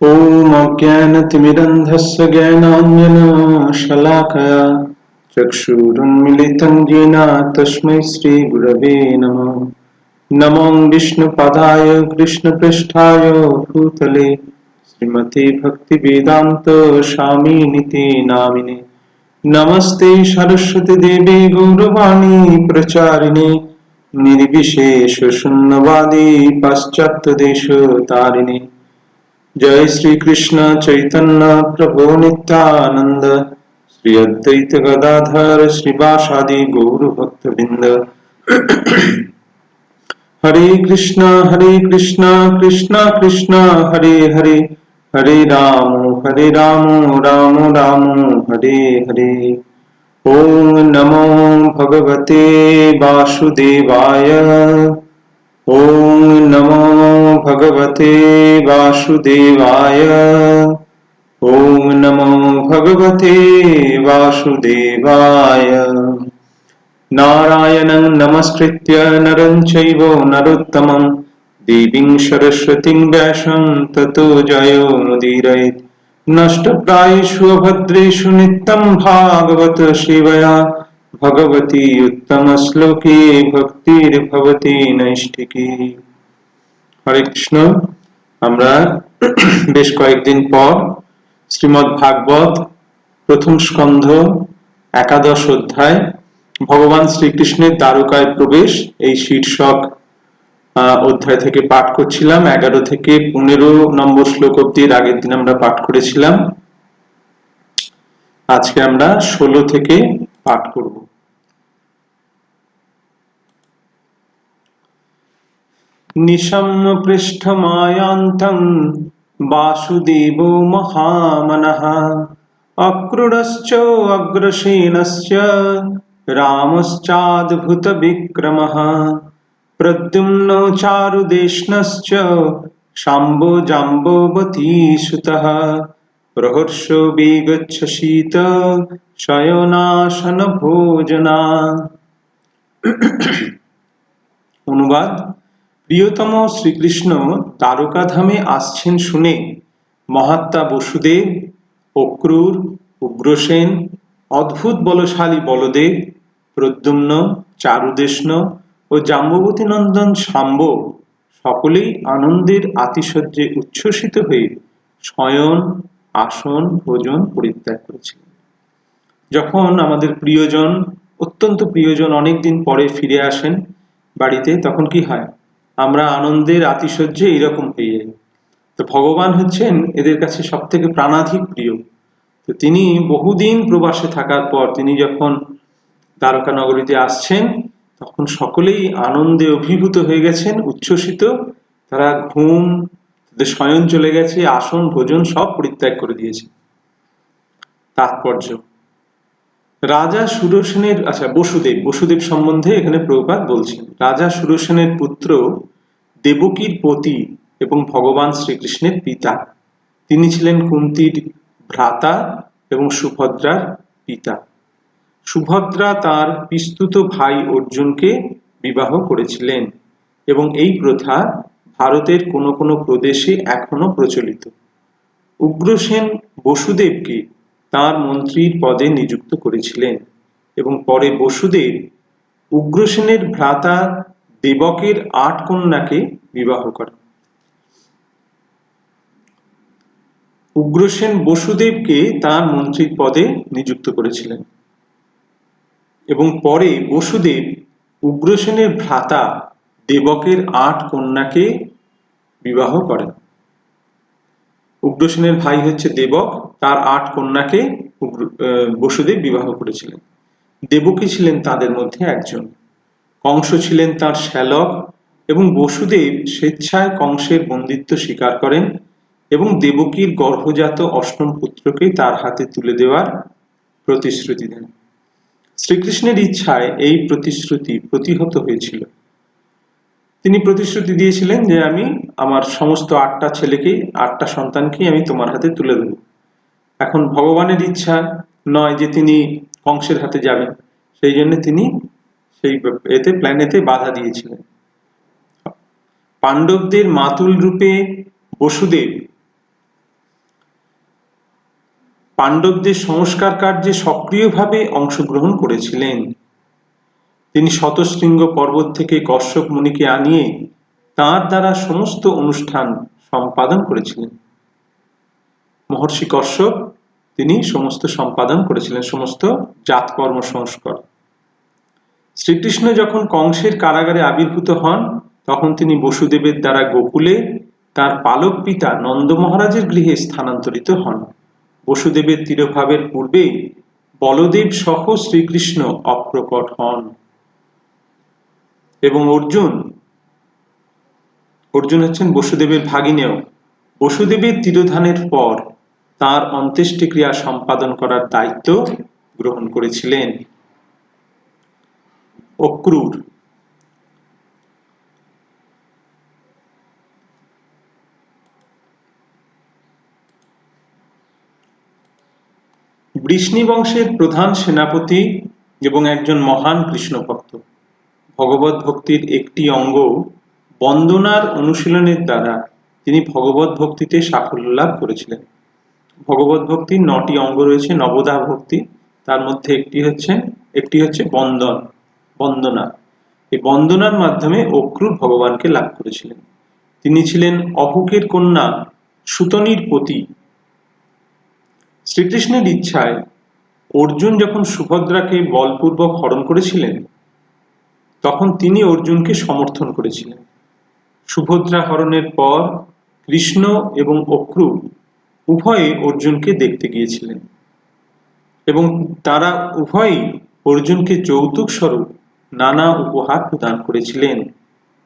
ॐ अज्ञानतिमिरन्धस्य ज्ञानाञ्जनशलाकया चक्षुरुन्मिलितं येन तस्मै श्रीगुरवे नमः। नमो विष्णुपदाय कृष्णपृष्ठाय भूतले श्रीमते भक्तिवेदान्त स्वामिनिति नामिने। नमस्ते सरस्वती देवी गौरवाणी प्रचारिणे निर्विशेष शून्यवादी पाश्चात्य देश तारिणे। जय श्री कृष्ण चैतन्य प्रभु नित्यानंद श्री अद्वैत गदाधर श्रीवासादि गौर भक्त बिंद। हरे कृष्णा कृष्णा कृष्णा हरे हरे, हरे राम राम राम हरे हरे। ओम नमो भगवते वासुदेवाय। ओम नमो भगवते वासुदेवाय। ओम नमो भगवते वासुदेवाय। नारायणं नमस्कृत्य नरं चैव नरोत्तमं देवीं सरस्वतीं व्यासं ततो जयो मुदीरयेत्। नष्टप्रायेषु अभद्रेषु नित्यं भागवत सेवया भगवती उत्तमश्लोके भक्तिर्भवति नैष्ठिकी। হরে কৃষ্ণ। আমরা বেশ কয়েকদিন পর শ্রীমদ্ ভাগবত প্রথম স্কন্ধ একাদশ অধ্যায় ভগবান শ্রীকৃষ্ণের দ্বারকায় প্রবেশ এই শীর্ষক অধ্যায় থেকে পাঠ করছিলাম। 11 থেকে 15 নম্বর শ্লোক অবধি আগের দিন আমরা পাঠ করেছিলাম। আজকে আমরা 16 থেকে পাঠ করব। निशम्य पृष्ठमायान्तं वासुदेवो महामनः अक्रूरश्च अग्रसेनश्च रामश्चाद्भुतविक्रमः प्रद्युम्नो चारुदेष्णश्च शाम्बो जाम्बवतीसुतः प्रहर्षो विगच्छसीत शयनासनभोजना। অনুবাদ। প্রিয়তম শ্রীকৃষ্ণ দ্বারকাধামে আসছেন শুনে মহাত্মা বসুদেব, অক্রূর, উগ্রসেন, অদ্ভুত বলশালী বলদেব, প্রদ্যুম্ন, চারুদেষ্ণ ও জাম্ববতী নন্দন শাম্ব সকলেই আনন্দের আতিশয্যে উচ্ছ্বসিত হয়ে শয়ন, আসন, ভোজন পরিত্যাগ করেছিলেন। যখন আমাদের প্রিয়জন, অত্যন্ত প্রিয়জন অনেকদিন পরে ফিরে আসেন বাড়িতে, তখন কি হয়? আমরা আনন্দের আতিশয্যে এইরকম হয়ে যাই। তো ভগবান হচ্ছেন এদের কাছে সব থেকে প্রাণাধিক প্রিয়। তো তিনি বহুদিন প্রবাসে থাকার পর তিনি যখন দ্বারকা নগরীতে আসছেন, তখন সকলেই আনন্দে অভিভূত হয়ে গেছেন, উচ্ছ্বসিত। তারা ঘুম, তাদের শয়ন চলে গেছে, আসন ভোজন সব পরিত্যাগ করে দিয়েছে। তাৎপর্য, রাজা সুরসেনের বসুদেব সম্বন্ধে এখানে প্রভুপাদ বলছেন। রাজা সুরসেনের পুত্র, দেবকীর পতি এবং ভগবান শ্রীকৃষ্ণের পিতা। তিনি ছিলেন কুন্তীর ভ্রাতা এবং সুভদ্রার পিতা। সুভদ্রা তার পিস্তুত ভাই অর্জুনকে বিবাহ করেছিলেন এবং এই প্রথা ভারতের কোনো কোনো প্রদেশে এখনো প্রচলিত। উগ্রসেন বসুদেবকে তাঁর মন্ত্রীর পদে নিযুক্ত করেছিলেন এবং পরে বসুদেব উগ্রসেনের ভ্রাতা দেবকের 8 কন্যাকে বিবাহ করেন। উগ্রসেন বসুদেবকে তাঁর মন্ত্রীর পদে নিযুক্ত করেছিলেন এবং পরে বসুদেব উগ্রসেনের ভ্রাতা দেবকের 8 কন্যাকে বিবাহ করেন। উগ্রসেনের ভাই হচ্ছে দেবক, তার 8 কন্যাকে বসুদেব বিবাহ করেছিলেন। দেবকী ছিলেন তাদের মধ্যে একজন। কংস ছিলেন তার শ্যালক এবং বসুদেব স্বেচ্ছায় কংসের বন্দিত্ব স্বীকার করেন এবং দেবকীর গর্ভজাত 8ম পুত্রকে তার হাতে তুলে দেওয়ার প্রতিশ্রুতি দেন। শ্রীকৃষ্ণের ইচ্ছায় এই প্রতিশ্রুতি প্রতিহত হয়েছিল। তিনি প্রতিশ্রুতি দিয়েছিলেন যে আমি আমার সমস্ত 8টা ছেলেকে, 8টা সন্তানকে আমি তোমার হাতে তুলে দেব। এখন ভগবানের ইচ্ছা নয় যে তিনি কংসের হাতে যাবেন, সেই জন্য তিনি সেই প্ল্যানেতে বাধা দিয়েছিলেন। পাণ্ডবদের মাতুল রূপে বসুদেব পাণ্ডবদের সংস্কার কার্যে সক্রিয়ভাবে অংশগ্রহণ করেছিলেন। তিনি শতশৃঙ্গ পর্বত থেকে কশ্যপ মুনিকে আনিয়ে তাঁর দ্বারা সমস্ত অনুষ্ঠান সম্পাদন করেছিলেন। মহর্ষি কশ্যপ তিনি সমস্ত সম্পাদন করেছিলেন, সমস্ত জাতকর্ম সংস্কার। শ্রীকৃষ্ণ যখন কংসের কারাগারে আবির্ভূত হন তখন তিনি বসুদেবের দ্বারা গোকুলে তার পালক পিতা নন্দ মহারাজের গৃহে স্থানান্তরিত হন। বসুদেবের তিরোভাবের পূর্বে বলদেব সহ শ্রীকৃষ্ণ অপ্রকট হন এবং অর্জুন হচ্ছেন বসুদেবের ভাগিনেয়। বসুদেবের তিরোধানের পর তার অন্ত্যেষ্টিক্রিয়া সম্পাদন করার দায়িত্ব গ্রহণ করেছিলেন অক্রূর। বৃষ্ণি বংশের প্রধান সেনাপতি এবং একজন মহান কৃষ্ণ ভক্ত। ভগবত ভক্তির একটি অঙ্গ বন্দনার অনুশীলনের দ্বারা তিনি ভগবত ভক্তিতে সাফল্য লাভ করেছিলেন। ভগবত ভক্তির 9টি অঙ্গ রয়েছে, নবদা ভক্তি, তার মধ্যে একটি হচ্ছে বন্দনা। এই বন্দনার মাধ্যমে অক্রূর ভগবানকে লাভ করেছিলেন। তিনি ছিলেন অহুকের কন্যা সুতনির পতি। শ্রীকৃষ্ণের ইচ্ছায় অর্জুন যখন সুভদ্রাকে বলপূর্বক হরণ করেছিলেন তখন তিনি অর্জুনকে সমর্থন করেছিলেন। সুভদ্রা হরণের পর কৃষ্ণ এবং অক্রূর উভয়ে অর্জুনকে দেখতে গিয়েছিলেন এবং তারা উভয়ই অর্জুনকে যৌতুক স্বরূপ নানা উপহার প্রদান করেছিলেন।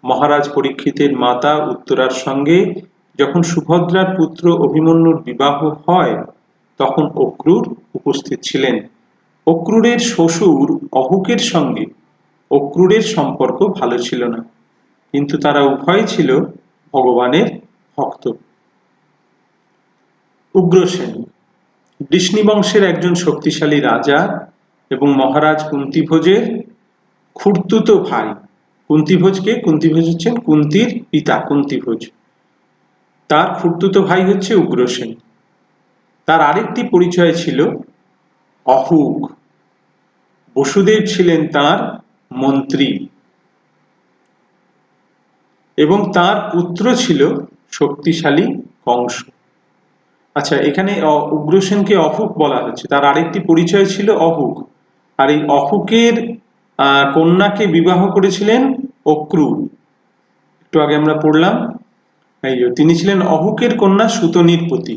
মহারাজ পরীক্ষিতের মাতা উত্তরার সঙ্গে যখন সুভদ্রার পুত্র অভিমন্যুর বিবাহ হয় তখন অক্রূর উপস্থিত ছিলেন। অক্রূরের শ্বশুর অহুকের সঙ্গে অক্রূরের সম্পর্ক ভালো ছিল না, কিন্তু তারা উভয় ছিল ভগবানের ভক্ত। উগ্রসেন বৃষ্ণি বংশের একজন শক্তিশালী রাজা এবং মহারাজ কুন্তিভোজের খুড়তুতো ভাই। কুন্তিভোজ হচ্ছেন কুন্তির পিতা কুন্তিভোজ। তার খুড়তুতো ভাই হচ্ছে উগ্রসেন। তার আরেকটি পরিচয় ছিল অহুক। বসুদেব ছিলেন তার মন্ত্রী এবং তার পুত্র ছিল শক্তিশালী কংস। আচ্ছা, এখানে উগ্রসেনকে অহুক বলা হচ্ছে, তার আরেকটি পরিচয় ছিল অহুক। আর এই অহুকের কন্যাকে বিবাহ করেছিলেন অক্রূর। একটু আগে আমরা পড়লাম, তিনি ছিলেন অহুকের কন্যা সুতনির পতি,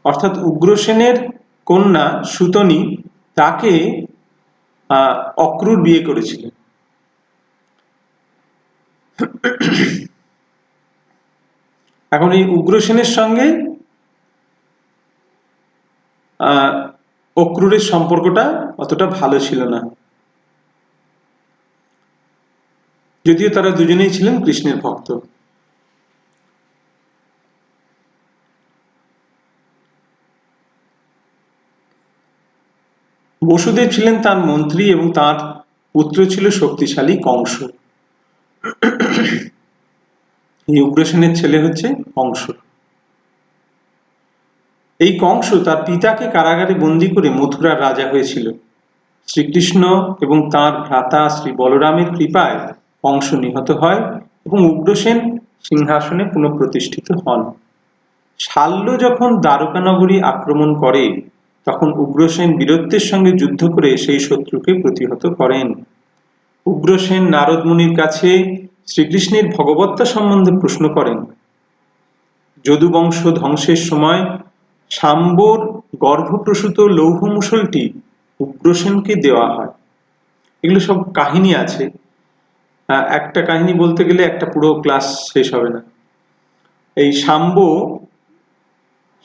অর্থাৎ উগ্রসেনের কন্যা সুতনি তাকে অক্রূর বিয়ে করেছিলেন। এখন এই উগ্রসেনের সঙ্গে অক্রূরের সম্পর্কটা অতটা ভালো ছিল না, যদিও তারা দুজনেই ছিলেন কৃষ্ণের ভক্ত। বসুদেব ছিলেন তার মন্ত্রী এবং তার পুত্র ছিল শক্তিশালী কংস। এই উগ্রসেনের ছেলে হচ্ছে কংস। এই কংস তার পিতাকে কারাগারে বন্দী করে মথুরার রাজা হয়েছিল। শ্রীকৃষ্ণ এবং তাঁর ভ্রাতা শ্রী বলরামের কৃপায় কংস নিহত হয় এবং উগ্রসেন সিংহাসনে পুনঃপ্রতিষ্ঠিত হন। শাল্য যখন দ্বারকা নগরী আক্রমণ করে তখন উগ্রসেন বীরত্বের সঙ্গে যুদ্ধ করে সেই শত্রুকে প্রতিহত করেন। উগ্রসেন নারদ মুনির কাছে শ্রীকৃষ্ণের ভগবত্তা সম্বন্ধে প্রশ্ন করেন। যদুবংশ ধ্বংসের সময় শাম্বর গর্ভপ্রসূত লৌহ মুষলটি উগ্রসেনকে দেওয়া হয়। এগুলো সব কাহিনী আছে, একটা কাহিনী বলতে গেলে একটা পুরো ক্লাস শেষ হবে না। এই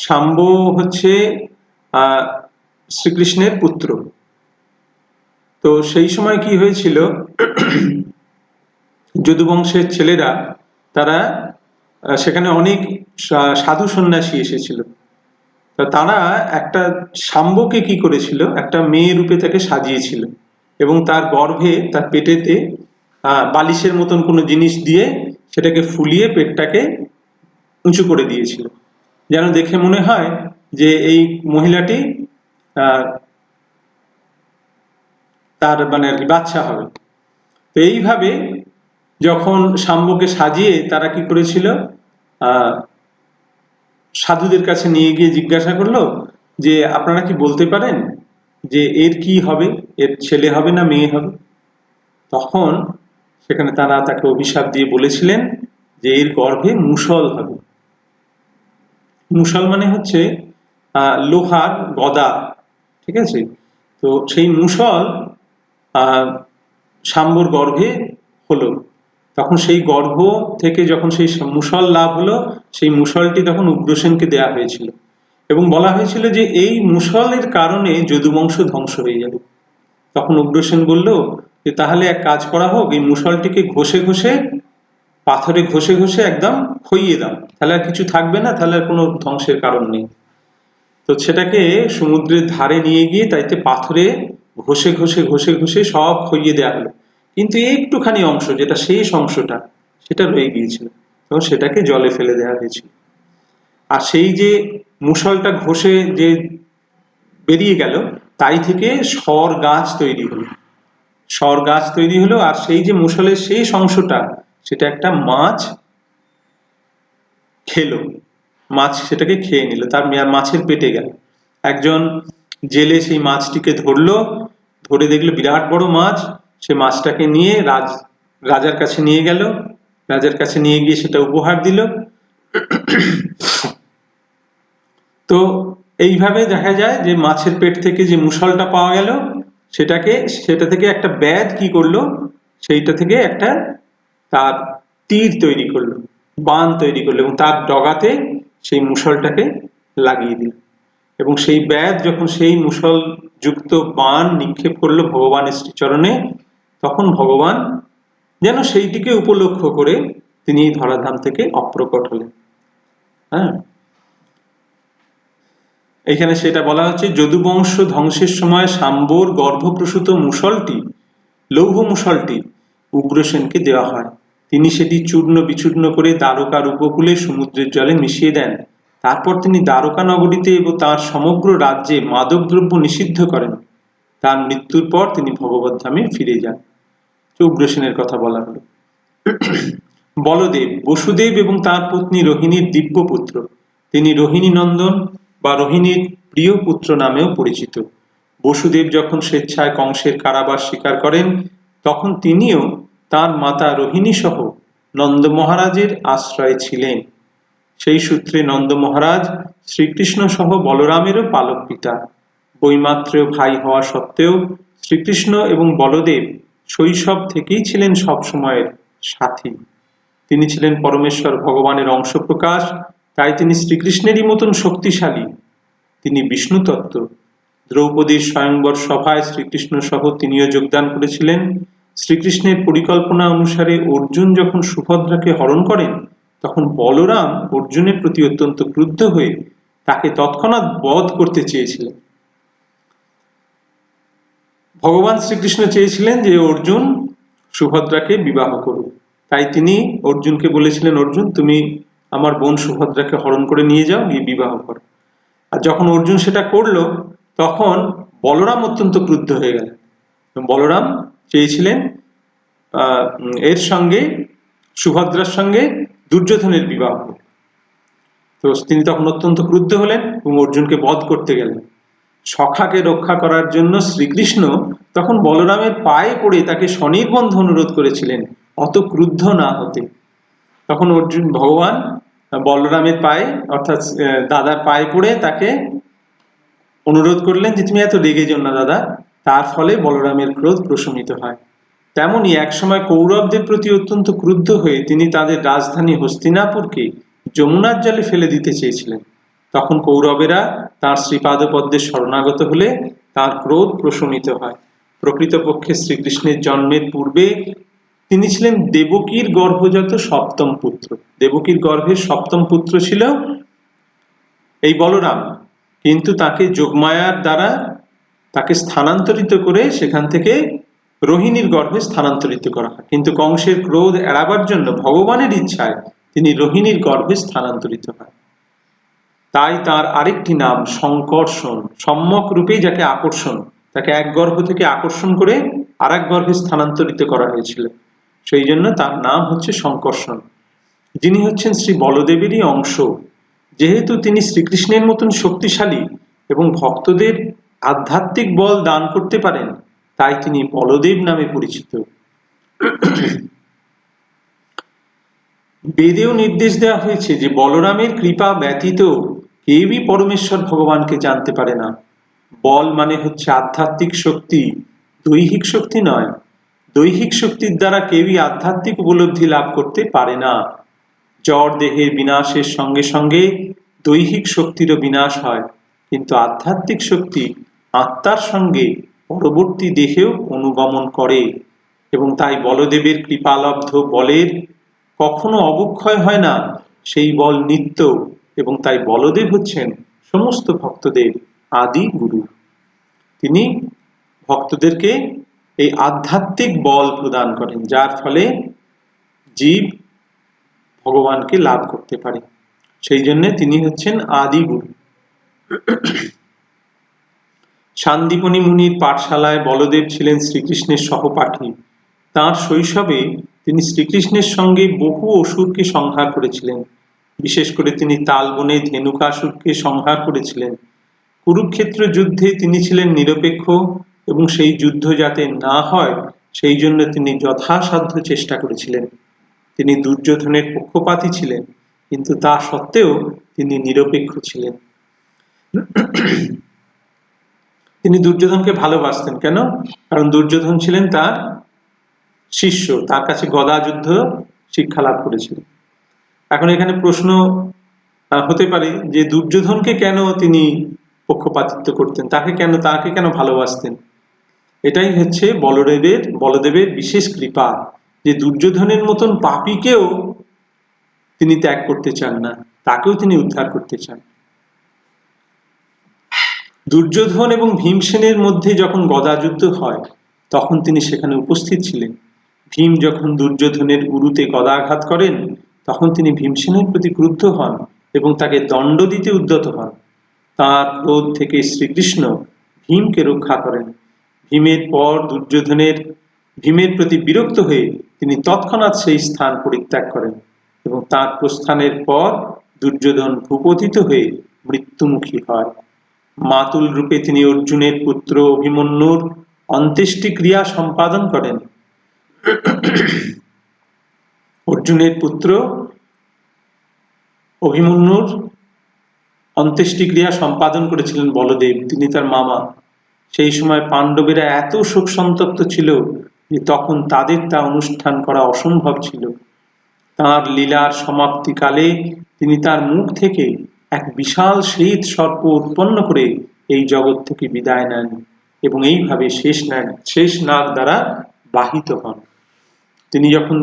শাম্ব হচ্ছে শ্রীকৃষ্ণের পুত্র। তো সেই সময় কি হয়েছিল, যদুবংশের ছেলেরা তারা সেখানে অনেক সাধু সন্ন্যাসী এসেছিল। তারা একটা শাম্বকে কি করেছিল, একটা মেয়ে রূপে তাকে সাজিয়েছিল এবং তার গর্ভে তার পেটেতে বালিশের মতন কোনো জিনিস দিয়ে সেটাকে ফুলিয়ে পেটটাকে উঁচু করে দিয়েছিল, যেন দেখে মনে হয় যে এই মহিলাটি তার মানে আর কি বাচ্চা হবে। তো এইভাবে যখন শাম্বকে সাজিয়ে তারা কি করেছিল, সাধুদের কাছে নিয়ে গিয়ে জিজ্ঞাসা করলো যে আপনারা কি বলতে পারেন যে এর কি হবে, এর ছেলে হবে না মেয়ে হবে? তখন সেখানে তারা তাকে অভিশাপ দিয়ে বলেছিলেন যে এর গর্ভে মুষল হবে। মুষল মানে হচ্ছে লোহার গদা, ঠিক আছে? তো সেই মুষল শাম্বর গর্ভে হলো। তখন সেই গর্ভ থেকে যখন সেই মুষল লাভ হলো, সেই মুষলটি তখন উগ্রসেনকে দেয়া হয়েছিল এবং বলা হয়েছিল যে এই মুষলের কারণে যদুবংশ ধ্বংস হয়ে যাবে। তখন উগ্রসেন বলল যে তাহলে এক কাজ করা হোক, এই মুষলটিকে ঘষে ঘষে, পাথরে ঘষে ঘষে একদম খইয়ে দাও, তাহলে আর কিছু থাকবে না, তাহলে আর কোনো ধ্বংসের কারণ নেই। তো সেটাকে সমুদ্রের ধারে নিয়ে গিয়ে তাইতে পাথরে ঘষে ঘষে ঘষে ঘষে সব খইয়ে দেওয়া হলো, কিন্তু একটুখানি অংশ যেটা শেষ অংশটা সেটা রয়ে গিয়েছিল, তখন সেটাকে জলে ফেলে দেওয়া হয়েছিল। আর সেই যে মুষলটা ঘষে যে বেরিয়ে গেল তাই থেকে সর গাছ তৈরি হলো, সর গাছ তৈরি হলো। আর সেই যে মুষলের শেষ অংশটা সেটা একটা মাছ খেলো, মাছ সেটাকে খেয়ে নিল, তার মাছের পেটে গেল। একজন জেলে সেই মাছটিকে ধরলো, ধরে দেখলো বিরাট বড় মাছ, সে মাছটাকে নিয়ে রাজার কাছে নিয়ে গেল, রাজার কাছে নিয়ে গিয়ে সেটা উপহার দিল। তো এইভাবে দেখা যায় যে মাছের পেট থেকে যে মুষলটা পাওয়া গেল সেটা থেকে একটা ব্যাধ কি করলো, সেইটা থেকে একটা তার তীর তৈরি করলো, বাণ তৈরি করলো এবং তার ডগাতে সেই মুষলটাকে লাগিয়ে দিল। এবং সেই ব্যাধ যখন সেই মুষল যুক্ত বাণ নিক্ষেপ করলো ভগবানের শ্রীচরণে, তখন ভগবান যেন সেইটিকে উপলক্ষ করে তিনি ধরাধাম থেকে অপ্রকট হলেন। হ্যাঁ, এখানে সেটা বলা হচ্ছে যদুবংশ ধ্বংসের সময় শাম্বর গর্ভপ্রসূত মুষলটি, লৌহ মুষলটি উগ্রসেনকে দেওয়া হয়। তিনি সেটি চূর্ণ বিচূর্ণ করে দ্বারকার উপকূলে সমুদ্রের জলে মিশিয়ে দেন। তারপর তিনি দ্বারকা নগরীতে এবং তার সমগ্র রাজ্যে মাদক দ্রব্য নিষিদ্ধ করেন। তার মৃত্যুর পর তিনি ভগবত ধামে ফিরে যান। উগ্রসেনের কথা বলা হলো। বলদেব বসুদেব এবং তার পত্নী রোহিণীর দিব্য পুত্র, তিনি রোহিণী নন্দন বা রোহিণীর প্রিয় পুত্র নামেও পরিচিত। বসুদেব যখন স্বেচ্ছায় কংসের কারাবাস স্বীকার করেন, তখন তিনিও তার মাতা রোহিণী সহ নন্দ মহারাজের আশ্রয়ে ছিলেন। সেই সূত্রে নন্দ মহারাজ শ্রীকৃষ্ণ সহ বলরামেরও পালক পিতা। বৈমাত্রেয় ভাই হওয়া সত্ত্বেও শ্রীকৃষ্ণ এবং বলদেব শৈশব থেকেই ছিলেন সবসময়ের সাথী। তিনি ছিলেন পরমেশ্বর ভগবানের অংশ প্রকাশ, তাই তিনি শ্রীকৃষ্ণেরই মতন শক্তিশালী। তিনি বিষ্ণু তত্ত্ব। দ্রৌপদীর স্বয়ংবর সভায় শ্রীকৃষ্ণ সহ তিনিও যোগদান করেছিলেন। শ্রীকৃষ্ণের পরিকল্পনা অনুসারে অর্জুন যখন সুভদ্রাকে হরণ করেন, তখন বলরাম অর্জুনের প্রতি অত্যন্ত ক্রুদ্ধ হয়ে তাকে তৎক্ষণাৎ বধ করতে চেয়েছিলেন। ভগবান শ্রীকৃষ্ণ চেয়েছিলেন যে অর্জুন সুভদ্রাকে বিবাহ করুক, তাই তিনি অর্জুনকে বলেছিলেন, অর্জুন তুমি আমার বোন সুভদ্রাকে হরণ করে নিয়ে যাও, গিয়ে বিবাহ করো। আর যখন অর্জুন সেটা করলো, তখন বলরাম অত্যন্ত ক্রুদ্ধ হয়ে গেলেন। বলরাম চেয়েছিলেন এর সঙ্গে, সুভদ্রার সঙ্গে দুর্যোধনের বিবাহ। তো তিনি তখন অত্যন্ত ক্রুদ্ধ হলেন এবং অর্জুনকে বধ করতে গেলেন। সখাকে রক্ষা করার জন্য শ্রীকৃষ্ণ তখন বলরামের পায়ে পড়ে তাকে স্বনির্বন্ধ অনুরোধ করেছিলেন অত ক্রুদ্ধ না হতে। তখন অর্জুন ভগবান বলরামের পায়ে অর্থাৎ দাদার পায়ে পড়ে তাকে অনুরোধ করলেন যে তুমি এত রেগে যেও না দাদা। তার ফলে বলরামের ক্রোধ প্রশমিত হয়। তেমনি একসময় কৌরবদের প্রতি অত্যন্ত ক্রুদ্ধ হয়ে তিনি তাদের রাজধানী হস্তিনাপুরকে যমুনার জলে ফেলে দিতে চেয়েছিলেন। তখন কৌরবেরা তাঁর শ্রীপাদপদ্মের শরণাগত হলে তার ক্রোধ প্রশমিত হয়। প্রকৃতপক্ষে শ্রীকৃষ্ণের জন্মের পূর্বে তিনি ছিলেন দেবকীর গর্ভজাত সপ্তম পুত্র। দেবকীর গর্ভের সপ্তম পুত্র ছিল এই বলরাম, কিন্তু তাকে যোগমায়ার দ্বারা তাকে স্থানান্তরিত করে সেখান থেকে রোহিণীর গর্ভে স্থানান্তরিত করা হয়। কিন্তু কংসের ক্রোধ এড়াবার জন্য ভগবানের ইচ্ছায় তিনি রোহিণীর গর্ভে স্থানান্তরিত হয়। তাই তার আরেকটি নাম সংকর্ষণ, সম্যক রূপে যাকে আকর্ষণ, তাকে এক গর্ভ থেকে আকর্ষণ করে আর এক গর্ভে স্থানান্তরিত করা হয়েছিল, সেই জন্য তার নাম হচ্ছে সংকর্ষণ। যিনি হচ্ছেন শ্রী বলদেবেরই অংশ, যেহেতু তিনি শ্রীকৃষ্ণের মতন শক্তিশালী এবং ভক্তদের আধ্যাত্মিক বল দান করতে পারেন, তাই তিনি বলদেব নামে পরিচিত। বেদেও নির্দেশ দেওয়া হয়েছে যে বলরামের কৃপা ব্যতীত কেউই পরমেশ্বর ভগবানকে জানতে পারে না। বল মানে হচ্ছে আধ্যাত্মিক শক্তি, দৈহিক শক্তি নয়। দৈহিক শক্তির দ্বারা কেউই আধ্যাত্মিক উপলব্ধি লাভ করতে পারে না। জড় দেহের বিনাশের সঙ্গে সঙ্গে দৈহিক শক্তিরও বিনাশ হয়, কিন্তু আধ্যাত্মিক শক্তি আত্মার সঙ্গে পরবর্তী দেহেও অনুগমন করে, এবং তাই বলদেবের কৃপালব্ধ বলের কখনো অবক্ষয় হয় না। সেই বল নিত্য, এবং তাই বলদেব হচ্ছেন সমস্ত ভক্তদের আদি গুরু। তিনি ভক্তদেরকে এই আধ্যাত্মিক বল প্রদান করেন, যার ফলে জীব ভগবানকে লাভ করতে পারে। সেই জন্য তিনি হচ্ছেন আদি গুরু। সান্দীপনী মুনির পাঠশালায় বলদেব ছিলেন শ্রীকৃষ্ণের সহপাঠী। তাঁর শৈশবে তিনি শ্রীকৃষ্ণের সঙ্গে বহু অসুরকে সংহার করেছিলেন। বিশেষ করে তিনি তালবনে ধেনুকাসুরকে সংহার করেছিলেন। কুরুক্ষেত্র যুদ্ধে তিনি ছিলেন নিরপেক্ষ, এবং সেই যুদ্ধ যাতে না হয় সেই জন্য তিনি যথাসাধ্য চেষ্টা করেছিলেন। তিনি দুর্যোধনের পক্ষপাতী ছিলেন, কিন্তু তা সত্ত্বেও তিনি নিরপেক্ষ ছিলেন। তিনি দুর্যোধনকে ভালোবাসতেন। কেন? কারণ দুর্যোধন ছিলেন তার শিষ্য, তার কাছে গদা যুদ্ধ শিক্ষা লাভ করেছিলেন। এখন এখানে প্রশ্ন হতে পারে যে দুর্যোধনকে কেন তিনি পক্ষপাতিত্ব করতেন, তাকে কেন ভালোবাসতেন? এটাই হচ্ছে বলদেবের বিশেষ কৃপা, যে দুর্যোধনের মতন পাপীকেও তিনি ত্যাগ করতে চান না, তাকেও তিনি উদ্ধার করতে চান। দুর্যোধন এবং ভীমসেনের মধ্যে যখন গদাযুদ্ধ হয় তখন তিনি সেখানে উপস্থিত ছিলেন। ভীম যখন দুর্যোধনের উরুতে গদাঘাত করেন তখন তিনি ভীমসেনের প্রতি ক্রুদ্ধ হন এবং তাকে দণ্ড দিতে উদ্যত হন। তাঁর ক্রোধ থেকে শ্রীকৃষ্ণ ভীমকে রক্ষা করেন। ভীমের প্রতি বিরক্ত হয়ে তিনি তৎক্ষণাৎ সেই স্থান পরিত্যাগ করেন, এবং তাঁর প্রস্থানের পর দুর্যোধন ভূপতিত হয়ে মৃত্যুমুখী হয়। মাতুল রূপে তিনি অর্জুনের পুত্র অভিমন্যুর অন্ত্যেষ্টিক্রিয়া সম্পাদন করেন। অর্জুনের পুত্র অভিমন্যুর অন্ত্যেষ্টিক্রিয়া সম্পাদন করেছিলেন বলদেব, তিনি তার মামা। সেই সময় পাণ্ডবেরা এত শোক সন্তপ্ত ছিল যে তখন তাদের তা অনুষ্ঠান করা অসম্ভব ছিল। তাঁর লীলার সমাপ্তিকালে তিনি তার মুখ থেকে এক বিশাল শ্বেত সর্প উৎপন্ন করে এই জগৎ থেকে বিদায় নেন, এবং এইভাবে শেষ নাগ দ্বারা বাহিত হন। তিনি যখন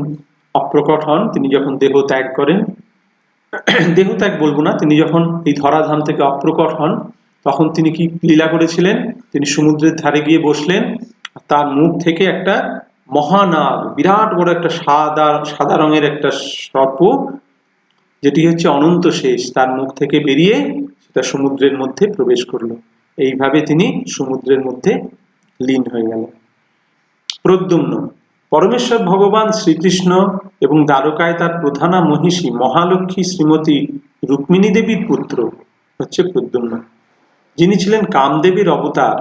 অপ্রকট হন, তিনি যখন দেহ ত্যাগ করেন, দেহ ত্যাগ বলবো না, তিনি যখন এই ধরাধাম থেকে অপ্রকট হন তখন তিনি কি লীলা করেছিলেন? তিনি সমুদ্রের ধারে গিয়ে বসলেন, তার মুখ থেকে একটা মহানাগ, বিরাট বড় একটা সাদা রঙের একটা সর্প, যেটি হচ্ছে অনন্ত শেষ, তার মুখ থেকে বেরিয়ে সেটা সমুদ্রের মধ্যে প্রবেশ করলো। এইভাবে তিনি সমুদ্রের মধ্যে লীন হয়ে গেলেন। প্রদ্যুম্ন পরমেশ্বর ভগবান শ্রীকৃষ্ণ এবং দ্বারকায় তার প্রধানা মহিষী মহালক্ষ্মী শ্রীমতী রুক্মিণী দেবীর পুত্র হচ্ছে প্রদ্যুম্ন, যিনি ছিলেন কামদেবের অবতার,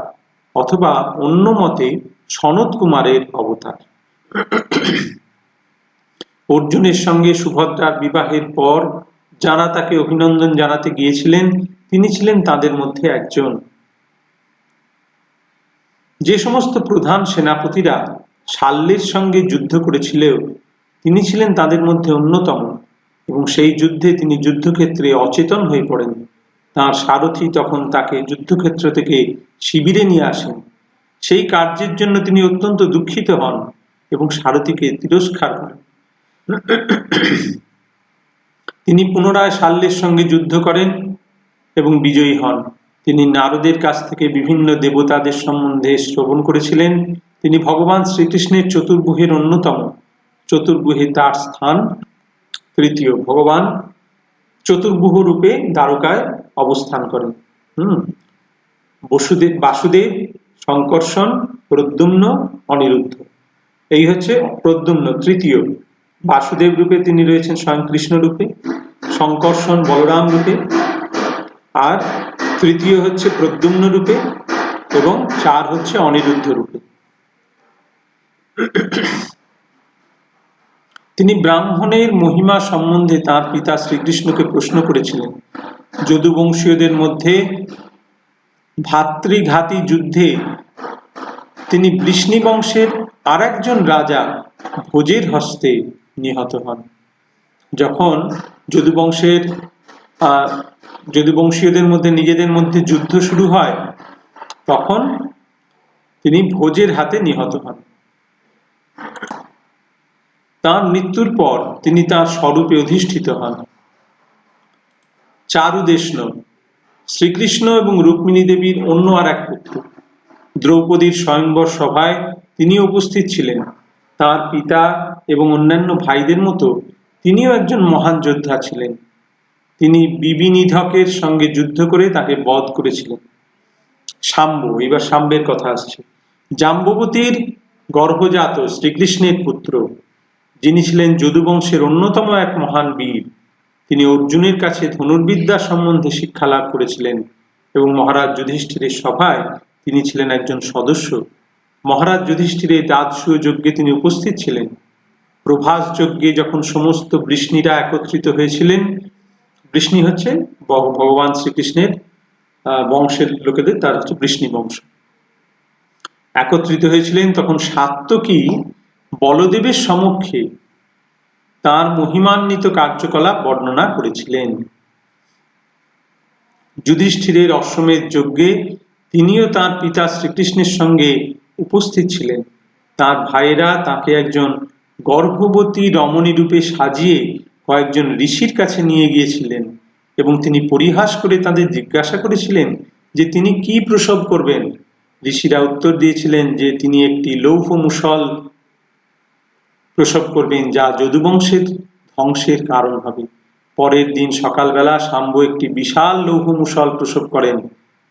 অথবা অন্য মতে সনত কুমারের অবতার। অর্জুনের সঙ্গে সুভদ্রার বিবাহের পর যারা তাকে অভিনন্দন জানাতে গিয়েছিলেন তিনি ছিলেন তাদের মধ্যে একজন। যে সমস্ত প্রধান সেনাপতিরা শাল্যের সঙ্গে যুদ্ধ করেছিল তিনি ছিলেন তাদের মধ্যে অন্যতম, এবং সেই যুদ্ধে তিনি যুদ্ধক্ষেত্রে অচেতন হয়ে পড়েন। তাঁর সারথি তখন তাকে যুদ্ধক্ষেত্র থেকে শিবিরে নিয়ে আসেন। সেই কার্যের জন্য তিনি অত্যন্ত দুঃখিত হন এবং সারথিকে তিরস্কার করেন। তিনি পুনরায় শাল্যের সঙ্গে যুদ্ধ করেন এবং বিজয়ী হন। তিনি নারদের কাছ থেকে বিভিন্ন দেবতাদের সম্বন্ধে শ্রবণ করেছিলেন। তিনি ভগবান শ্রীকৃষ্ণের চতুর্ভুজের অন্যতম। চতুর্ভুজে তার স্থান তৃতীয়। ভগবান চতুর্ভুজ রূপে দ্বারকায় অবস্থান করেন। বাসুদেব, শঙ্কর্ষণ, প্রদ্যুম্ন, অনিরুদ্ধ। এই হচ্ছে প্রদ্যুম্ন তৃতীয়। বাসুদেব রূপে তিনি রয়েছেন স্বয়ং কৃষ্ণ রূপে, শঙ্কর্ষণ বলরাম রূপে, আর তৃতীয় হচ্ছে প্রদ্যুম্ন রূপে, এবং 4 হচ্ছে অনিরুদ্ধ রূপে। তিনি ব্রাহ্মণের মহিমা সম্বন্ধে তার পিতা শ্রীকৃষ্ণকে প্রশ্ন করেছিলেন। যদুবংশীয়দের মধ্যে ভাতৃঘাতী যুদ্ধে তিনি বৃষ্ণি বংশের আর একজন রাজা ভোজের হস্তে নিহত হন। যখন যদুবংশীয়দের মধ্যে নিজেদের মধ্যে যুদ্ধ শুরু হয়, তখন তিনি ভোজের হাতে নিহত হন। তার মৃত্যুর পর তিনি তার স্বরূপে অধিষ্ঠিত হন। চারুদেষ্ণ শ্রীকৃষ্ণ এবং রুক্মিণী দেবীর অন্য আর এক পুত্র। দ্রৌপদীর স্বয়ংবর সভায় তিনি উপস্থিত ছিলেন। তার পিতা এবং অন্যান্য ভাইদের মতো তিনিও একজন মহান যোদ্ধা ছিলেন। তিনি বিবিনিধকের সঙ্গে যুদ্ধ করে তাকে বধ করেছিলেন। শাম্ব, এবার শাম্বের কথা আসছে। জাম্ববতীর গর্ভজাত শ্রীকৃষ্ণের পুত্র, যিনি ছিলেন যদুবংশের অন্যতম এক মহান বীর। তিনি অর্জুনের কাছে ধনুর্বিদ্যা সম্বন্ধে শিক্ষা লাভ করেছিলেন এবং মহারাজ যুধিষ্ঠিরের সভায় তিনি ছিলেন একজন সদস্য। মহারাজ যুধিষ্ঠিরের রাজসূয় যজ্ঞে তিনি উপস্থিত ছিলেন। প্রভাস যজ্ঞে যখন সমস্ত বৃষ্ণিরা একত্রিত হয়েছিলেন, বৃষ্ণি হচ্ছে ভগবান শ্রীকৃষ্ণের বংশের লোকেদের, তার হচ্ছে বৃষ্ণি বংশ, একত্রিত হয়েছিলেন, তখন সাত্যকী বলদেবের সমক্ষে তার মহিমান্বিত কার্যকলাপ বর্ণনা করেছিলেন। যুধিষ্ঠিরের অশ্বমেধ যজ্ঞে তিনিও তার পিতা শ্রীকৃষ্ণের সঙ্গে উপস্থিত ছিলেন। তার ভাইয়েরা তাকে একজন গর্ভবতী রমণী রূপে সাজিয়ে কয়েকজন ঋষির কাছে নিয়ে গিয়েছিলেন এবং তিনি পরিহাস করে তাদের জিজ্ঞাসা করেছিলেন যে তিনি কি প্রসব করবেন। ঋষিরা উত্তর দিয়েছিলেন যে তিনি একটি লৌহ মুষল প্রসব করবেন, যা যদুবংশের ধ্বংসের কারণ হবে। পরের দিন সকালবেলা শাম্ব একটি বিশাল লৌহ মুষল প্রসব করেন,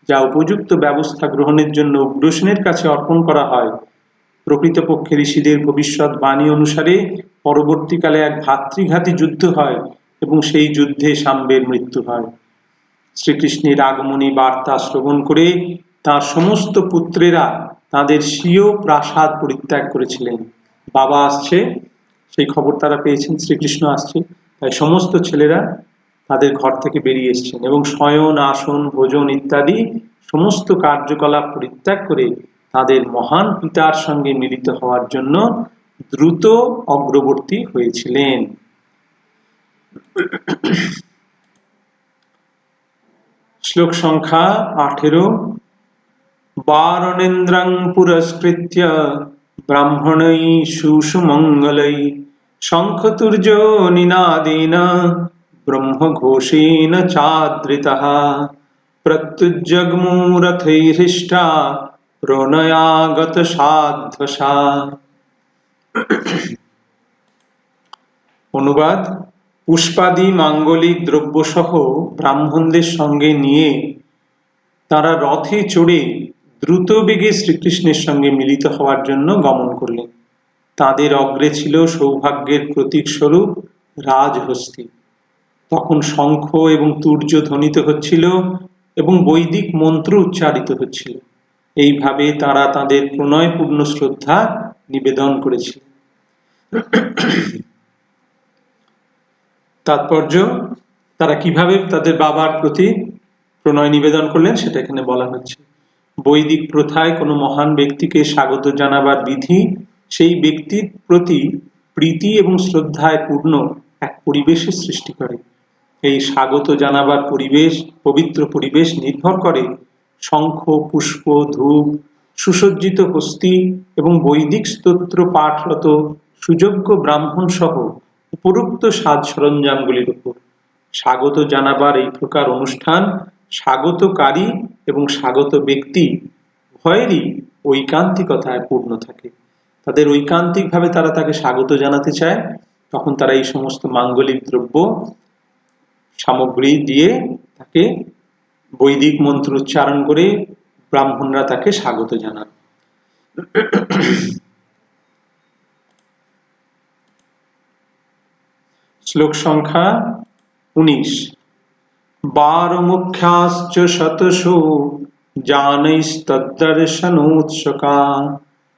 যা উপযুক্ত ব্যবস্থা গ্রহণের জন্য উগ্রসেনের কাছে অর্পণ করা হয়। প্রকৃতপক্ষে ঋষিদের ভবিষ্যৎবাণী অনুসারে পরবর্তীকালে এক ভাতৃঘাতী যুদ্ধ হয় এবং সেই যুদ্ধে শাম্বের মৃত্যু হয়। শ্রীকৃষ্ণের আগমনী বার্তা শ্রবণ করে তার সমস্ত পুত্রেরা তাদের স্বীয় প্রাসাদ পরিত্যাগ করেছিলেন। বাবা আসছে সেই খবর তারা পেয়েছেন, শ্রীকৃষ্ণ আসছে, তাই সমস্ত ছেলেরা তাদের ঘর থেকে বেরিয়ে এসেছেন এবং শয়ন, আসন, ভোজন ইত্যাদি সমস্ত কার্যকলাপ পরিত্যাগ করে তাদের মহান পিতার সঙ্গে মিলিত হওয়ার জন্য দ্রুত অগ্রবর্তী হয়েছিলেন। শ্লোক সংখ্যা 18। বারণেন্দ্রং পুরস্কৃত্য ব্রাহ্মণৈঃ সুমঙ্গলৈঃ শঙ্খতুর্য নিনাদেন ব্রহ্মঘোষেণ চাদৃতঃ প্রত্যুজ্জগ্মু রথৈর্হৃষ্টা প্রণয়াগত সাধ্বসা। অনুবাদ: পুষ্পাদি মাঙ্গলিক দ্রব্যসহ ব্রাহ্মণদের সঙ্গে নিয়ে তারা রথে চড়ে দ্রুত বেগে শ্রীকৃষ্ণের সঙ্গে মিলিত হওয়ার জন্য গমন করলেন। তাদের অগ্রে ছিল সৌভাগ্যের প্রতীক স্বরূপ রাজহস্তি। তখন শঙ্খ এবং তুর্য ধ্বনিত হচ্ছিল এবং বৈদিক মন্ত্র উচ্চারিত হচ্ছিল। এইভাবে তারা তাদের প্রণয়পূর্ণ শ্রদ্ধা নিবেদন করেছিল। তাৎপর্য, তারা কিভাবে তাদের বাবার প্রতি প্রণয় নিবেদন করলেন সেটা এখানে বলা হচ্ছে। বৈদিক প্রথায় কোনো মহান ব্যক্তিকে স্বাগত জানাবার বিধি সেই ব্যক্তির প্রতি প্রীতি এবং শ্রদ্ধায় পূর্ণ এক পরিবেশের সৃষ্টি করে। এই স্বাগত জানাবার পরিবেশ, পবিত্র পরিবেশ নির্ভর করে শঙ্খ, পুষ্প, ধূপ, সুসজ্জিত হস্তি এবং বৈদিক স্তোত্র পাঠরত সুযোগ্য ব্রাহ্মণ সহ উপরোক্ত সাজ সরঞ্জামগুলির উপর। স্বাগত জানাবার এই প্রকার অনুষ্ঠান স্বাগতকারী এবং স্বাগত ব্যক্তি উভয়েরই ঐকান্তিকতায় পূর্ণ থাকে। তাদের ঐকান্তিকভাবে তারা তাকে স্বাগত জানাতে চায়, তখন তারা এই সমস্ত মাঙ্গলিক দ্রব্য সামগ্রী দিয়ে তাকে বৈদিক মন্ত্র উচ্চারণ করে ব্রাহ্মণরা তাকে স্বাগত জানান। শ্লোক সংখ্যা 19। বারমুখ্যাশ্চ শতশো জানৈস্তদ্দর্শনোৎসুকা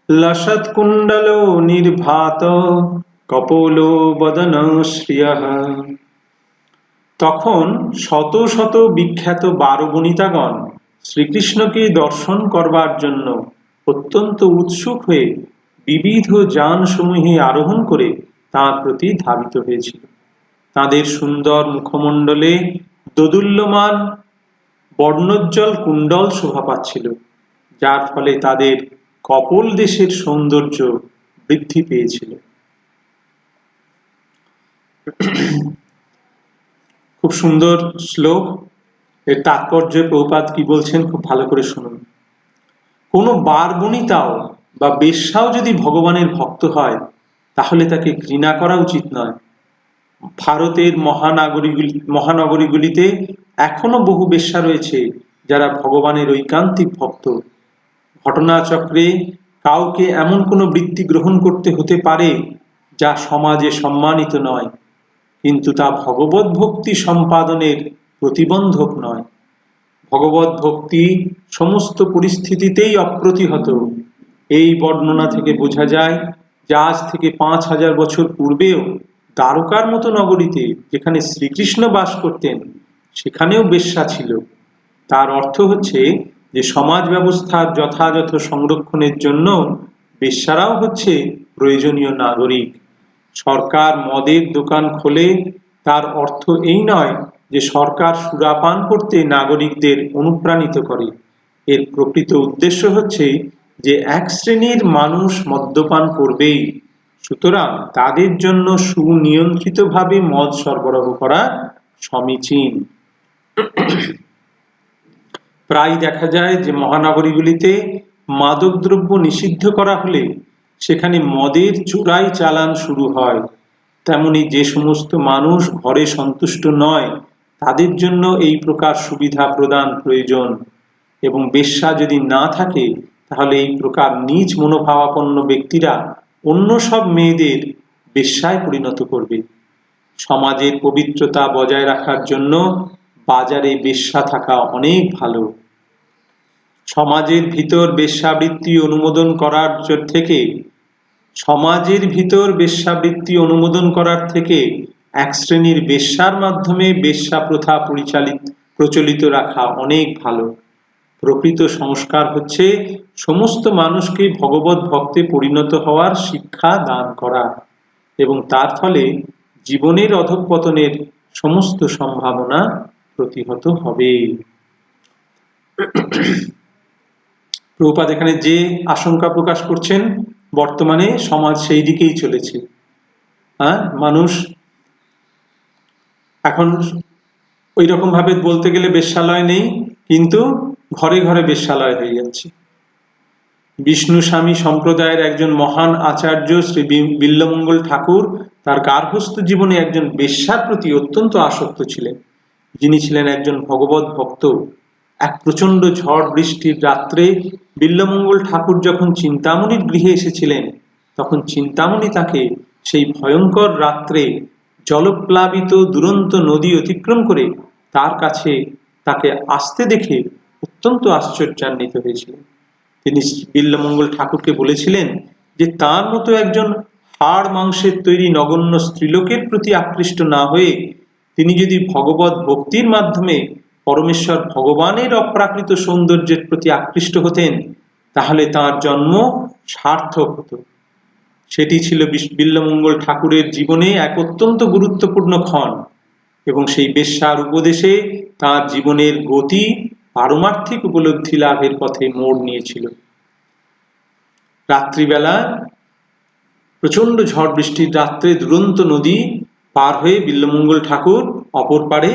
লসৎকুণ্ডলো নির্ভাত কপোলো বদন শ্রিয়ঃ। তখন শত শত বিখ্যাত 12 বনিতাগণ শ্রীকৃষ্ণকে দর্শন করবার জন্য অত্যন্ত উৎসুক হয়ে বিবিধ যানসমূহে আরোহণ করে তাঁর প্রতি ধাবিত হয়েছিল। তাদের সুন্দর মুখমণ্ডলে দোদুল্যমান বর্ণোজ্জ্বল কুণ্ডল শোভা পাচ্ছিল, যার ফলে তাদের কপোল দেশের সৌন্দর্য বৃদ্ধি পেয়েছিল। খুব সুন্দর শ্লোক। এর তাৎপর্য প্রভুপাদ কি বলছেন খুব ভালো করে শুনুন। কোনো বারবনিতাও বা বেশ্যাও যদি ভগবানের ভক্ত হয় তাহলে তাকে ঘৃণা করা উচিত নয়। ভারতের মহানগরীগুলিতে এখনো বহু বেশ্যা রয়েছে যারা ভগবানের ঐকান্তিক ভক্ত। ঘটনাচক্রে কাউকে এমন কোনো বৃত্তি গ্রহণ করতে হতে পারে যা সমাজে সম্মানিত নয়, কিন্তু তা ভগবত ভক্তি সম্পাদনের প্রতিবন্ধক নয়। ভগবত ভক্তি সমস্ত পরিস্থিতিতেই অপ্রতিহত। এই বর্ণনা থেকে বোঝা যায় যে আজ থেকে 5000 বছর পূর্বেও দ্বারকার মতো নগরীতে যেখানে শ্রীকৃষ্ণ বাস করতেন সেখানেও বেশ্যা ছিল। তার অর্থ হচ্ছে যে সমাজ ব্যবস্থার যথাযথ সংরক্ষণের জন্য বেশ্যারাও হচ্ছে প্রয়োজনীয় নাগরিক। সরকার মদের দোকান খোলে তার অর্থ এই নয় যে সরকার সুরাপান করতে নাগরিকদের অনুপ্রাণিত করে। এর প্রকৃত উদ্দেশ্য হচ্ছে যে এক শ্রেণীর মানুষ মদ্যপান করবেই, সুতরাং তাদের জন্য সুনিয়ন্ত্রিতভাবে মদ সরবরাহ করা সমীচীন। প্রায় দেখা যায় যে মহানগরীগুলিতে মাদকদ্রব্য নিষিদ্ধ করা হলে সেখানে মদের চোরাই চালান শুরু হয়। তেমনি যে সমস্ত মানুষ ঘরে সন্তুষ্ট নয় তাদের জন্য এই প্রকার সুবিধা প্রদান প্রয়োজন, এবং বেশ্যা যদি না থাকে তাহলে এই প্রকার নীচ মনোভাবাপন্ন ব্যক্তিরা অন্য সব মেয়েদের বেশ্যায় পরিণত করবে। সমাজের পবিত্রতা বজায় রাখার জন্য বাজারে বেশ্যা থাকা অনেক ভালো। সমাজের ভিতর বেশ্যাবৃত্তি অনুমোদন করার থেকে এক শ্রেণীর বেশ্যার মাধ্যমে বেশ্যা প্রথা প্রচলিত রাখা অনেক ভালো। প্রকৃত সংস্কার হচ্ছে সমস্ত মানুষকে ভগবত ভক্তে পরিণত হওয়ার শিক্ষা দান করা, এবং তার ফলে জীবনের অধঃপতনের সমস্ত সম্ভাবনা প্রতিহত হবে। প্রভুপাদ এখানে যে আশঙ্কা প্রকাশ করছেন বর্তমানে সমাজ সেই দিকেই চলেছে। মানুষ এখন ওই রকম ভাবে বলতে গেলে বেশ্যালয় নেই, কিন্তু ঘরে ঘরে বেশ্যালয় হয়ে যাচ্ছে। বিষ্ণু স্বামী সম্প্রদায়ের একজন মহান আচার্য শ্রী বিল্লমঙ্গল ঠাকুর তার গার্হস্থ্য জীবনে একজন বেশ্যার প্রতি অত্যন্ত আসক্ত ছিলেন, যিনি ছিলেন একজন ভগবত ভক্ত। এক প্রচন্ড ঝড় বৃষ্টির রাত্রে বিল্লমঙ্গল ঠাকুর যখন চিন্তামণির গৃহে এসেছিলেন তখন চিন্তামণি তাকে সেই ভয়ঙ্কর রাত্রে জলপ্লাবিত দুরন্ত নদী অতিক্রম করে তার কাছে তাকে আসতে দেখে অত্যন্ত আশ্চর্যান্বিত হয়েছিলেন। তিনি বিল্লমঙ্গল ঠাকুরকে বলেছিলেন যে তার মতো একজন হাড় মাংসের তৈরি নগণ্য স্ত্রীলোকের প্রতি আকৃষ্ট না হয়ে তিনি যদি ভগবত ভক্তির মাধ্যমে পরমেশ্বর ভগবানের অপ্রাকৃত সৌন্দর্যের প্রতি আকৃষ্ট হতেন তাহলে তার জন্ম সার্থক হতো। সেটি ছিল বিল্লমঙ্গল ঠাকুরের জীবনে এক অত্যন্ত গুরুত্বপূর্ণ ক্ষণ, এবং সেই বেশ্যার উপদেশে তার জীবনের গতি পারমার্থিক উপলব্ধি লাভের পথে মোড় নিয়েছিল। রাত্রিবেলা প্রচন্ড ঝড় বৃষ্টির রাত্রে দুরন্ত নদী পার হয়ে বিল্লমঙ্গল ঠাকুর অপর পারে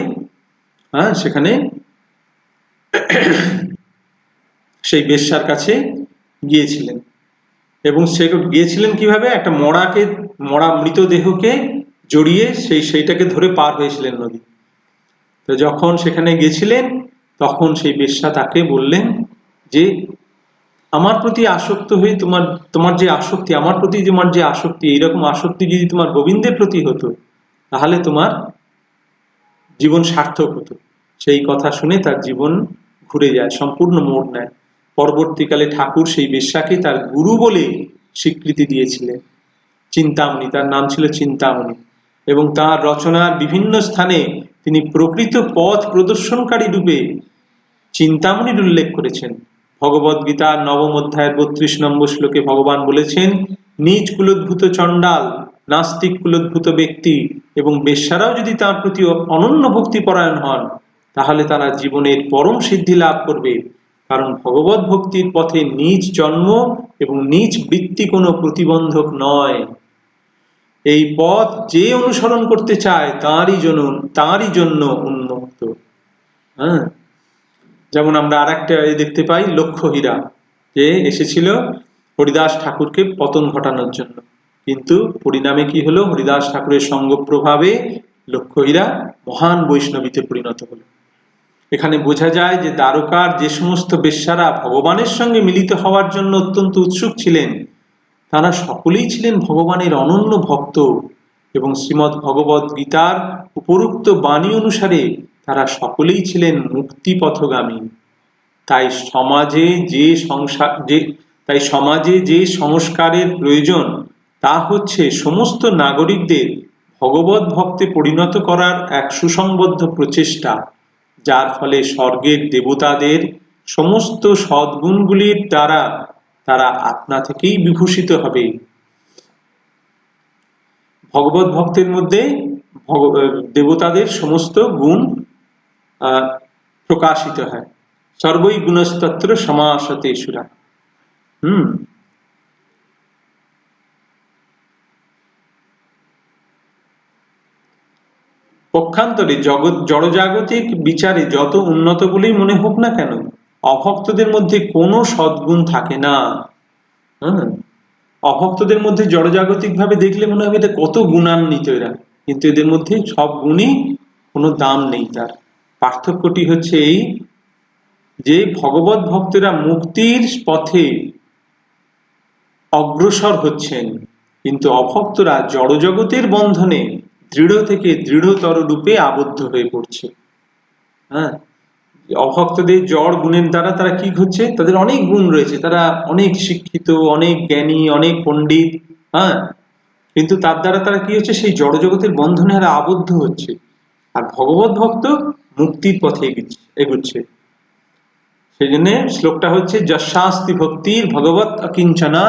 সেখানে সেই বেশ্যার কাছে গিয়েছিলেন, এবং সে গিয়েছিলেন কিভাবে, একটা মরা মৃতদেহকে জড়িয়ে সেইটাকে ধরে পার হয়েছিলেন নদী। তো যখন সেখানে গেছিলেন তখন সেই বেশ্যা তাকে বললেন যে আমার প্রতি আসক্ত হয়ে তোমার যে আসক্তি, আমার প্রতি তোমার যে আসক্তি, এইরকম আসক্তি যদি তোমার গোবিন্দের প্রতি হতো তাহলে তোমার জীবন সার্থক হতো। সেই কথা শুনে তার জীবন ঘুরে যায়, সম্পূর্ণ মোড় নেয়। পরবর্তীকালে ঠাকুর সেই বেশ্যাকে তার গুরু বলে স্বীকৃতি দিয়েছিলেন। চিন্তামণি, তার নাম ছিল চিন্তামণি, এবং তার রচনার বিভিন্ন স্থানে তিনি প্রকৃত পথ প্রদর্শনকারী রূপে চিন্তামণির উল্লেখ করেছেন। ভগবদ গীতার 9ম অধ্যায়ের 32 নম্বর শ্লোকে ভগবান বলেছেন, নিজ কুলোদ্ভূত চণ্ডাল, নাস্তিক কুলোদ্ভূত ব্যক্তি এবং বেশ্যারাও যদি তার প্রতি অনন্য ভক্তি পরায়ণ হন তাহলে তারা জীবনের পরম সিদ্ধি লাভ করবে, কারণ ভগবত ভক্তির পথে নিজ জন্ম এবং নিজ বৃত্তি কোনো প্রতিবন্ধক নয়। এই পথ যে অনুসরণ করতে চায় তারই জন্য উন্মুক্ত। হ্যাঁ, যেমন আমরা আরেকটা দেখতে পাই, লক্ষ্যহীরা, যে এসেছিল হরিদাস ঠাকুরকে পতন ঘটানোর জন্য, কিন্তু পরিণামে কি হলো, হরিদাস ঠাকুরের সঙ্গ প্রভাবে লক্ষ্যহীরা মহান বৈষ্ণবীতে পরিণত হলো। এখানে বোঝা যায় যে দ্বারকার যে সমস্ত বেশ্যারা ভগবানের সঙ্গে মিলিত হওয়ার জন্য অত্যন্ত উৎসুক ছিলেন তারা সকলেই ছিলেন ভগবানের অনন্য ভক্ত, এবং শ্রীমদ্ ভগবদ গীতার উপরোক্ত বাণী অনুসারে তারা সকলেই ছিলেন মুক্তি পথগামী। তাই সমাজে যে সংস্কারের প্রয়োজন তা হচ্ছে সমস্ত নাগরিকদের ভগবত ভক্তে পরিণত করার এক সুসংবদ্ধ প্রচেষ্টা, যার ফলে স্বর্গের দেবতাদের সমস্ত সদ্গুণগুলির দ্বারা তারা আপনা থেকেই বিভূষিত হবে। ভগবত ভক্তের মধ্যে দেবতাদের সমস্ত গুণ প্রকাশিত হয়। সর্বই গুণস্তত্র সমাসতে সুরা। পক্ষান্তরে জড়জাগতিক বিচারে যত উন্নত বলেই মনে হোক না কেন, অভক্তদের মধ্যে কোনো সদ্গুণ থাকে না। অভক্তদের মধ্যে জড়জাগতিক ভাবে দেখলে মনে হবে এটা কত গুণান্বিত এরা, কিন্তু এদের মধ্যে সব গুণই কোনো দাম নেই। তার পার্থক্যটি হচ্ছে এই যে ভগবত ভক্তেরা মুক্তির পথে অগ্রসর হচ্ছেন, কিন্তু অভক্তরা জড়জগতের বন্ধনে দৃঢ় থেকে দৃঢ়তর রূপে আবদ্ধ হয়ে পড়ছে। হ্যাঁ, অভক্তদের জড় গুণের দ্বারা তারা কি হচ্ছে, তাদের অনেক গুণ রয়েছে, তারা অনেক শিক্ষিত, অনেক জ্ঞানী, অনেক পণ্ডিত, হ্যাঁ, কিন্তু তার দ্বারা তারা কি হচ্ছে, সেই জড়জগতের বন্ধনে এরা আবদ্ধ হচ্ছে। আর ভগবত ভক্ত মুক্তির পথে এগুচ্ছে। সেই জন্য শ্লোকটা হচ্ছে, যশাস্তি ভক্তির ভগবত অকিঞ্চনা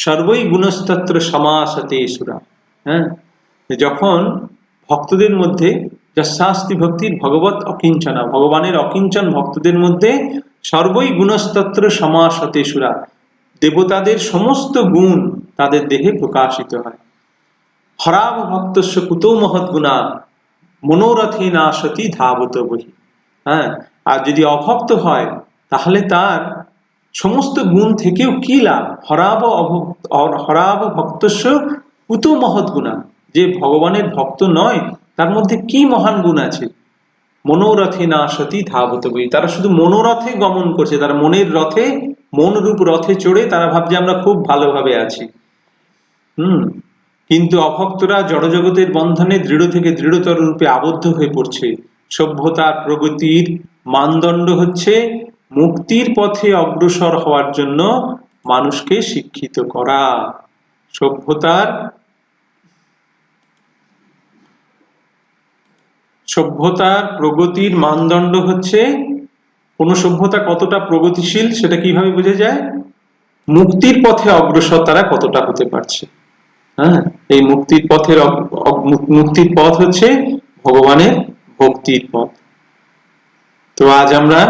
সর্বই গুণস্তত্র সমাসতে সুরা। হ্যাঁ, যখন ভক্তদের মধ্যে যশাস্তি ভক্তির ভগবত অকিঞ্চনা, ভগবানের অকিঞ্চন ভক্তদের মধ্যে সর্বই গুণস্তত্র সমাসতে সুরা, দেবতাদের সমস্ত গুণ তাদের দেহে প্রকাশিত হয়। হরাব ভক্তস্য কুতো মহৎ গুণা মনোরথে না সতী ধাবত বহি। হ্যাঁ, আর যদি অভক্ত হয় তাহলে তার সমস্ত গুণ থেকেও কি লাভ? হরাব ভক্তস্য কুতো মহৎ গুণা, যে ভগবানের ভক্ত নয় তার মধ্যে কি মহান গুণ আছে? মনোরথে না সতী ধাবত বহি, তারা শুধু মনোরথে গমন করছে, তারা মনের রথে, মন রূপ রথে চড়ে তারা ভাবছে আমরা খুব ভালোভাবে আছি। কিন্তু অভক্তরা জড়জগতের বন্ধনে দৃঢ় থেকে দৃঢ়তর রূপে আবদ্ধ হয়ে পড়ছে। সভ্যতার প্রগতির মানদণ্ড হচ্ছে মুক্তির পথে অগ্রসর হওয়ার জন্য মানুষকে শিক্ষিত করা। সভ্যতার প্রগতির মানদণ্ড হচ্ছে, কোন সভ্যতা কতটা প্রগতিশীল সেটা কিভাবে বোঝা যায়? মুক্তির পথে অগ্রসর তারা কতটা হতে পারছে। হ্যাঁ, এই মুক্তির পথ হচ্ছে ভগবানের ভক্তির পথ। তো আজ আমরা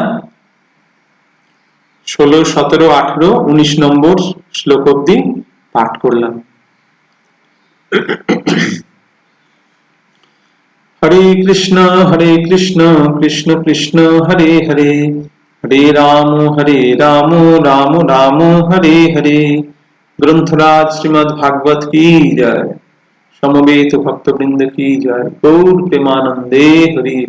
16, 17, 18, 19 নম্বর শ্লোক অব্দি পাঠ করলাম। হরে কৃষ্ণ কৃষ্ণ কৃষ্ণ হরে হরে, হরে রাম রাম রাম হরে হরে। গ্রন্থরাজ শ্রীমদ্ ভাগবত কি জয়, সমবেত ভক্তবৃন্দ কি জয়, গৌর প্রেমানন্দে হরি।